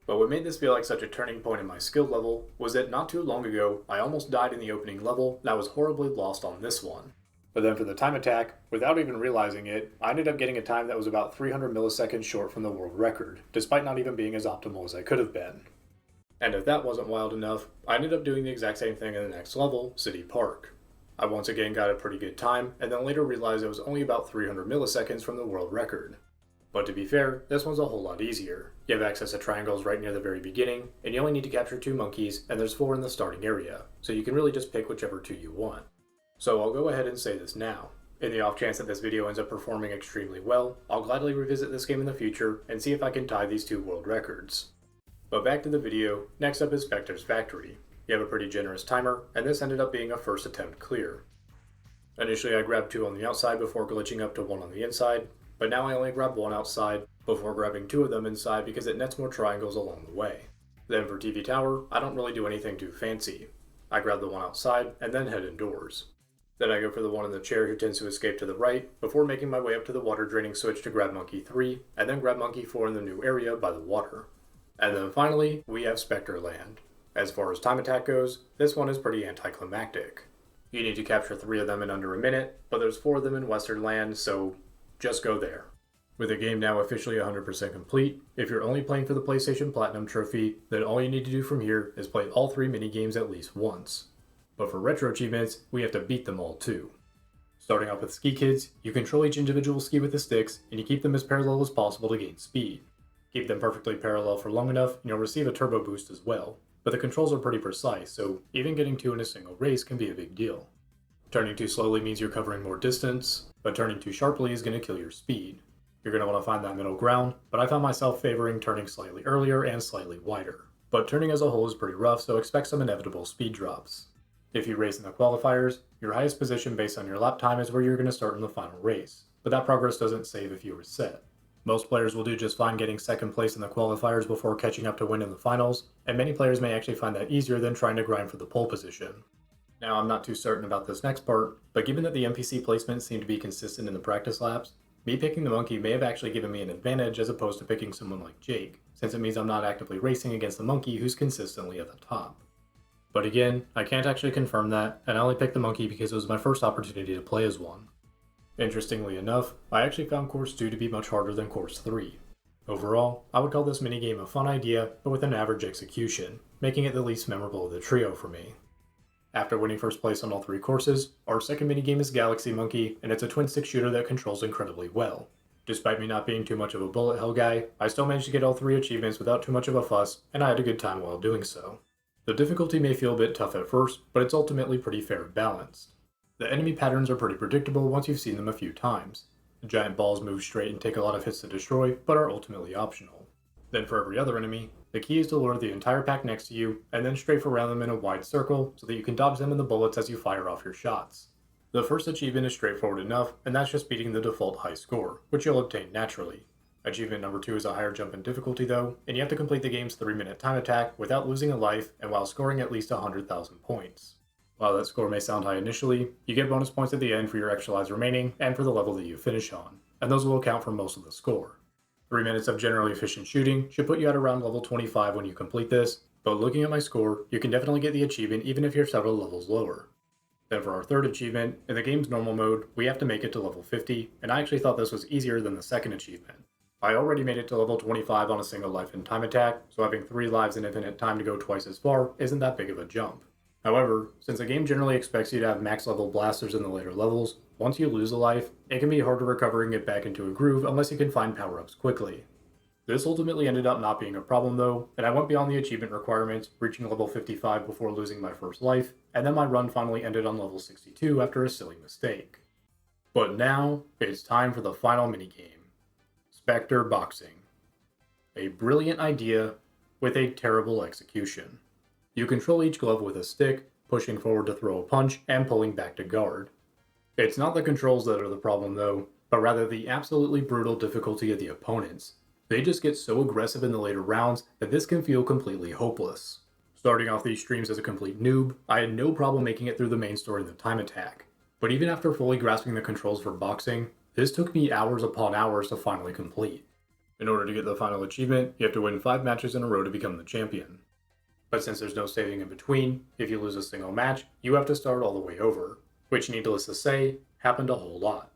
But what made this feel like such a turning point in my skill level was that not too long ago, I almost died in the opening level, and I was horribly lost on this one. But then for the time attack, without even realizing it, I ended up getting a time that was about 300 milliseconds short from the world record, despite not even being as optimal as I could have been. And if that wasn't wild enough, I ended up doing the exact same thing in the next level, City Park. I once again got a pretty good time, and then later realized it was only about 300 milliseconds from the world record. But to be fair, this one's a whole lot easier. You have access to triangles right near the very beginning, and you only need to capture 2 monkeys, and there's 4 in the starting area, so you can really just pick whichever 2 you want. So I'll go ahead and say this now. In the off chance that this video ends up performing extremely well, I'll gladly revisit this game in the future and see if I can tie these 2 world records. But back to the video, next up is Specter's Factory. You have a pretty generous timer, and this ended up being a first attempt clear. Initially I grabbed 2 on the outside before glitching up to 1 on the inside, but now I only grab 1 outside before grabbing 2 of them inside because it nets more triangles along the way. Then for TV Tower, I don't really do anything too fancy. I grab the one outside and then head indoors. Then I go for the one in the chair who tends to escape to the right, before making my way up to the water draining switch to grab monkey 3, and then grab monkey 4 in the new area by the water. And then finally, we have Specter Land. As far as time attack goes, this one is pretty anticlimactic. You need to capture 3 of them in under a minute, but there's 4 of them in Western Land, so just go there. With the game now officially 100% complete, if you're only playing for the PlayStation Platinum Trophy, then all you need to do from here is play all 3 minigames at least once. But for retro achievements, we have to beat them all too. Starting off with Ski Kids, you control each individual ski with the sticks, and you keep them as parallel as possible to gain speed. Keep them perfectly parallel for long enough, and you'll receive a turbo boost as well. But the controls are pretty precise, so even getting 2 in a single race can be a big deal. Turning too slowly means you're covering more distance, but turning too sharply is going to kill your speed. You're going to want to find that middle ground, but I found myself favoring turning slightly earlier and slightly wider. But turning as a whole is pretty rough, so expect some inevitable speed drops. If you race in the qualifiers, your highest position based on your lap time is where you're going to start in the final race, but that progress doesn't save if you reset. Most players will do just fine getting second place in the qualifiers before catching up to win in the finals, and many players may actually find that easier than trying to grind for the pole position. Now, I'm not too certain about this next part, but given that the NPC placements seem to be consistent in the practice laps, me picking the monkey may have actually given me an advantage as opposed to picking someone like Jake, since it means I'm not actively racing against the monkey who's consistently at the top. But again, I can't actually confirm that, and I only picked the monkey because it was my first opportunity to play as one. Interestingly enough, I actually found Course 2 to be much harder than Course 3. Overall, I would call this minigame a fun idea, but with an average execution, making it the least memorable of the trio for me. After winning first place on all 3 courses, our second minigame is Galaxy Monkey, and it's a twin-stick shooter that controls incredibly well. Despite me not being too much of a bullet hell guy, I still managed to get all 3 achievements without too much of a fuss, and I had a good time while doing so. The difficulty may feel a bit tough at first, but it's ultimately pretty fair and balanced. The enemy patterns are pretty predictable once you've seen them a few times. The giant balls move straight and take a lot of hits to destroy, but are ultimately optional. Then for every other enemy, the key is to lure the entire pack next to you, and then strafe around them in a wide circle so that you can dodge them in the bullets as you fire off your shots. The first achievement is straightforward enough, and that's just beating the default high score, which you'll obtain naturally. Achievement number 2 is a higher jump in difficulty though, and you have to complete the game's 3-minute time attack without losing a life and while scoring at least 100,000 points. While that score may sound high initially, you get bonus points at the end for your extra lives remaining and for the level that you finish on, and those will account for most of the score. 3 minutes of generally efficient shooting should put you at around level 25 when you complete this, but looking at my score, you can definitely get the achievement even if you're several levels lower. Then for our third achievement, in the game's normal mode, we have to make it to level 50, and I actually thought this was easier than the second achievement. I already made it to level 25 on a single life and time attack, so having 3 lives and infinite time to go twice as far isn't that big of a jump. However, since the game generally expects you to have max level blasters in the later levels, once you lose a life, it can be hard to recover and get back into a groove unless you can find power-ups quickly. This ultimately ended up not being a problem though, and I went beyond the achievement requirements, reaching level 55 before losing my first life, and then my run finally ended on level 62 after a silly mistake. But now, it's time for the final minigame. Specter Boxing. A brilliant idea with a terrible execution. You control each glove with a stick, pushing forward to throw a punch, and pulling back to guard. It's not the controls that are the problem though, but rather the absolutely brutal difficulty of the opponents. They just get so aggressive in the later rounds that this can feel completely hopeless. Starting off these streams as a complete noob, I had no problem making it through the main story and the time attack. But even after fully grasping the controls for boxing, this took me hours upon hours to finally complete. In order to get the final achievement, you have to win 5 matches in a row to become the champion. But since there's no saving in between, if you lose a single match, you have to start all the way over, which needless to say, happened a whole lot.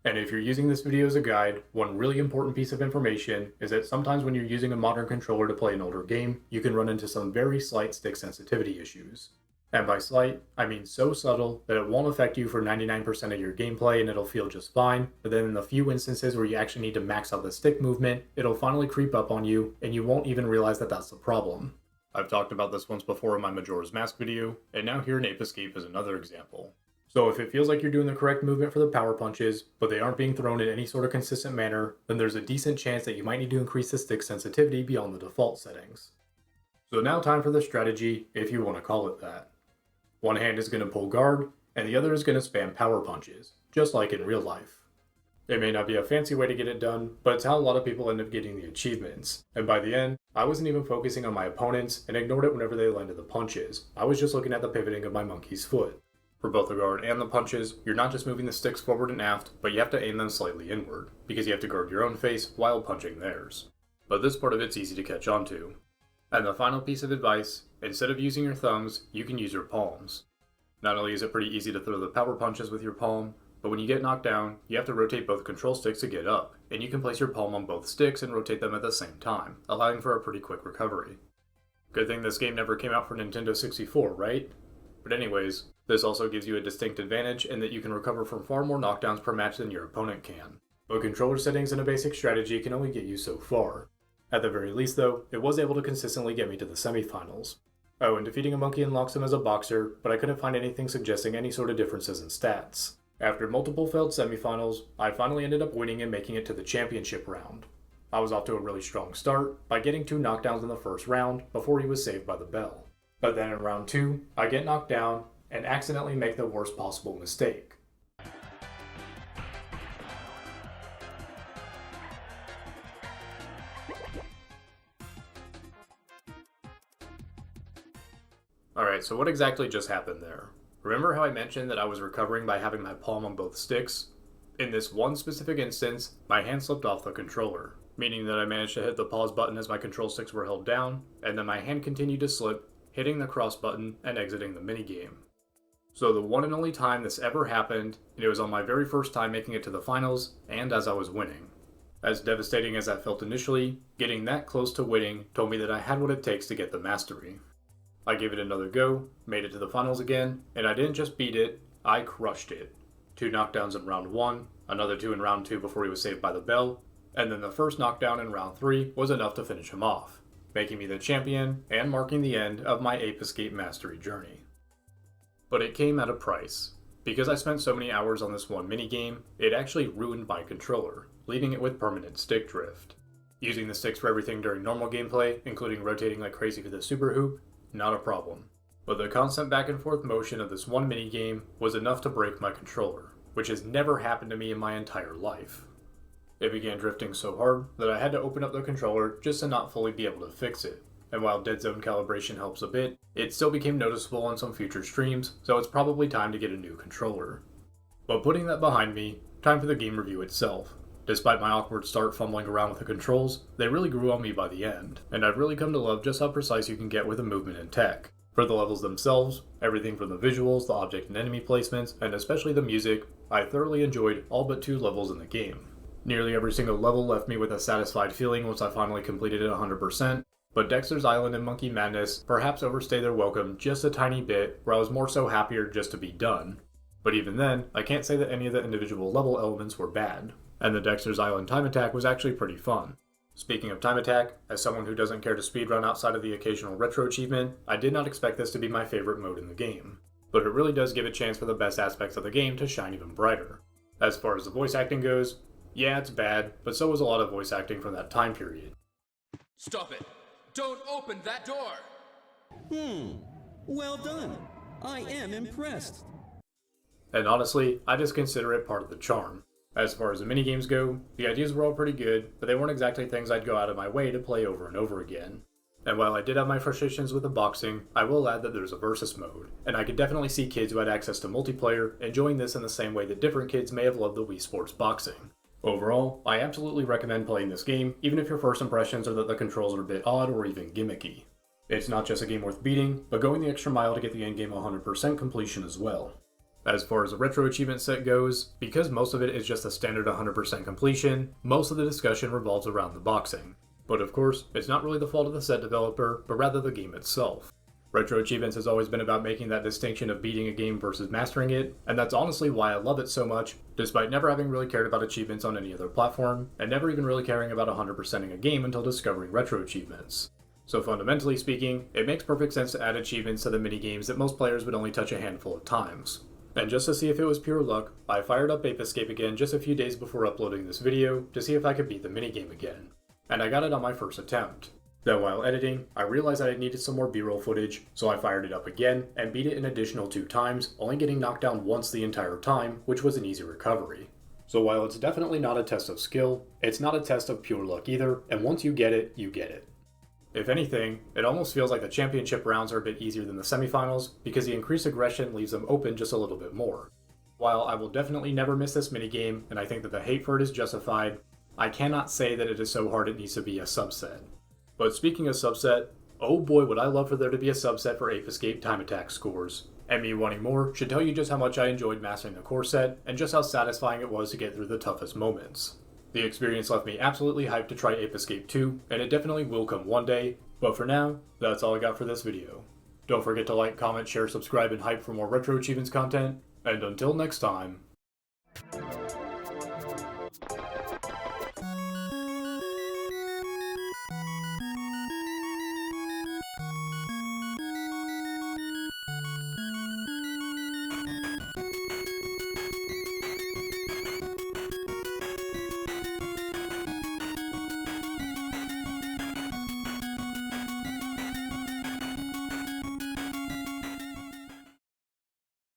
And if you're using this video as a guide, one really important piece of information is that sometimes when you're using a modern controller to play an older game, you can run into some very slight stick sensitivity issues. And by slight, I mean so subtle that it won't affect you for 99% of your gameplay and it'll feel just fine, but then in the few instances where you actually need to max out the stick movement, it'll finally creep up on you and you won't even realize that that's the problem. I've talked about this once before in my Majora's Mask video, and now here in Ape Escape is another example. So if it feels like you're doing the correct movement for the power punches, but they aren't being thrown in any sort of consistent manner, then there's a decent chance that you might need to increase the stick sensitivity beyond the default settings. So now time for the strategy, if you want to call it that. One hand is going to pull guard, and the other is going to spam power punches, just like in real life. It may not be a fancy way to get it done, but it's how a lot of people end up getting the achievements. And by the end, I wasn't even focusing on my opponents and ignored it whenever they landed the punches. I was just looking at the pivoting of my monkey's foot. For both the guard and the punches, you're not just moving the sticks forward and aft, but you have to aim them slightly inward, because you have to guard your own face while punching theirs. But this part of it's easy to catch on to. And the final piece of advice, instead of using your thumbs, you can use your palms. Not only is it pretty easy to throw the power punches with your palm, but when you get knocked down, you have to rotate both control sticks to get up, and you can place your palm on both sticks and rotate them at the same time, allowing for a pretty quick recovery. Good thing this game never came out for Nintendo 64, right? But anyways, this also gives you a distinct advantage in that you can recover from far more knockdowns per match than your opponent can. But controller settings and a basic strategy can only get you so far. At the very least though, it was able to consistently get me to the semifinals. Oh, and defeating a monkey unlocks him as a boxer, but I couldn't find anything suggesting any sort of differences in stats. After multiple failed semifinals, I finally ended up winning and making it to the championship round. I was off to a really strong start by getting 2 knockdowns in the first round before he was saved by the bell. But then in round 2, I get knocked down and accidentally make the worst possible mistake. Alright, so what exactly just happened there? Remember how I mentioned that I was recovering by having my palm on both sticks? In this one specific instance, my hand slipped off the controller, meaning that I managed to hit the pause button as my control sticks were held down, and then my hand continued to slip, hitting the cross button and exiting the minigame. So the one and only time this ever happened, and it was on my very first time making it to the finals, and as I was winning. As devastating as that felt initially, getting that close to winning told me that I had what it takes to get the mastery. I gave it another go, made it to the finals again, and I didn't just beat it, I crushed it. 2 knockdowns in round 1, another 2 in round 2 before he was saved by the bell, and then the first knockdown in round 3 was enough to finish him off, making me the champion and marking the end of my Ape Escape mastery journey. But it came at a price. Because I spent so many hours on this one minigame, it actually ruined my controller, leaving it with permanent stick drift. Using the sticks for everything during normal gameplay, including rotating like crazy for the super hoop, not a problem. But the constant back and forth motion of this one minigame was enough to break my controller, which has never happened to me in my entire life. It began drifting so hard that I had to open up the controller just to not fully be able to fix it. And while dead zone calibration helps a bit, it still became noticeable on some future streams, so it's probably time to get a new controller. But putting that behind me, time for the game review itself. Despite my awkward start fumbling around with the controls, they really grew on me by the end, and I've really come to love just how precise you can get with the movement and tech. For the levels themselves, everything from the visuals, the object and enemy placements, and especially the music, I thoroughly enjoyed all but 2 levels in the game. Nearly every single level left me with a satisfied feeling once I finally completed it 100%, but Dexter's Island and Monkey Madness perhaps overstayed their welcome just a tiny bit, where I was more so happier just to be done. But even then, I can't say that any of the individual level elements were bad, and the Dexter's Island time attack was actually pretty fun. Speaking of time attack, as someone who doesn't care to speedrun outside of the occasional retro achievement, I did not expect this to be my favorite mode in the game. But it really does give a chance for the best aspects of the game to shine even brighter. As far as the voice acting goes, yeah, it's bad, but so was a lot of voice acting from that time period. Stop it! Don't open that door! Well done. I am impressed. And honestly, I just consider it part of the charm. As far as the minigames go, the ideas were all pretty good, but they weren't exactly things I'd go out of my way to play over and over again. And while I did have my frustrations with the boxing, I will add that there's a versus mode, and I could definitely see kids who had access to multiplayer enjoying this in the same way that different kids may have loved the Wii Sports boxing. Overall, I absolutely recommend playing this game, even if your first impressions are that the controls are a bit odd or even gimmicky. It's not just a game worth beating, but going the extra mile to get the endgame 100% completion as well. As far as the retro achievement set goes, because most of it is just a standard 100% completion, most of the discussion revolves around the boxing. But of course, it's not really the fault of the set developer, but rather the game itself. Retro achievements has always been about making that distinction of beating a game versus mastering it, and that's honestly why I love it so much, despite never having really cared about achievements on any other platform, and never even really caring about 100%ing a game until discovering retro achievements. So fundamentally speaking, it makes perfect sense to add achievements to the minigames that most players would only touch a handful of times. And just to see if it was pure luck, I fired up Ape Escape again just a few days before uploading this video to see if I could beat the minigame again. And I got it on my first attempt. Then while editing, I realized I needed some more B-roll footage, so I fired it up again and beat it an additional 2 times, only getting knocked down once the entire time, which was an easy recovery. So while it's definitely not a test of skill, it's not a test of pure luck either, and once you get it, you get it. If anything, it almost feels like the championship rounds are a bit easier than the semifinals, because the increased aggression leaves them open just a little bit more. While I will definitely never miss this minigame, and I think that the hate for it is justified, I cannot say that it is so hard it needs to be a subset. But speaking of subset, Oh boy would I love for there to be a subset for Ape Escape time attack scores. And me wanting more should tell you just how much I enjoyed mastering the core set, and just how satisfying it was to get through the toughest moments. The experience left me absolutely hyped to try Ape Escape 2, and it definitely will come one day, but for now, that's all I got for this video. Don't forget to like, comment, share, subscribe, and hype for more Retro Achievements content, and until next time,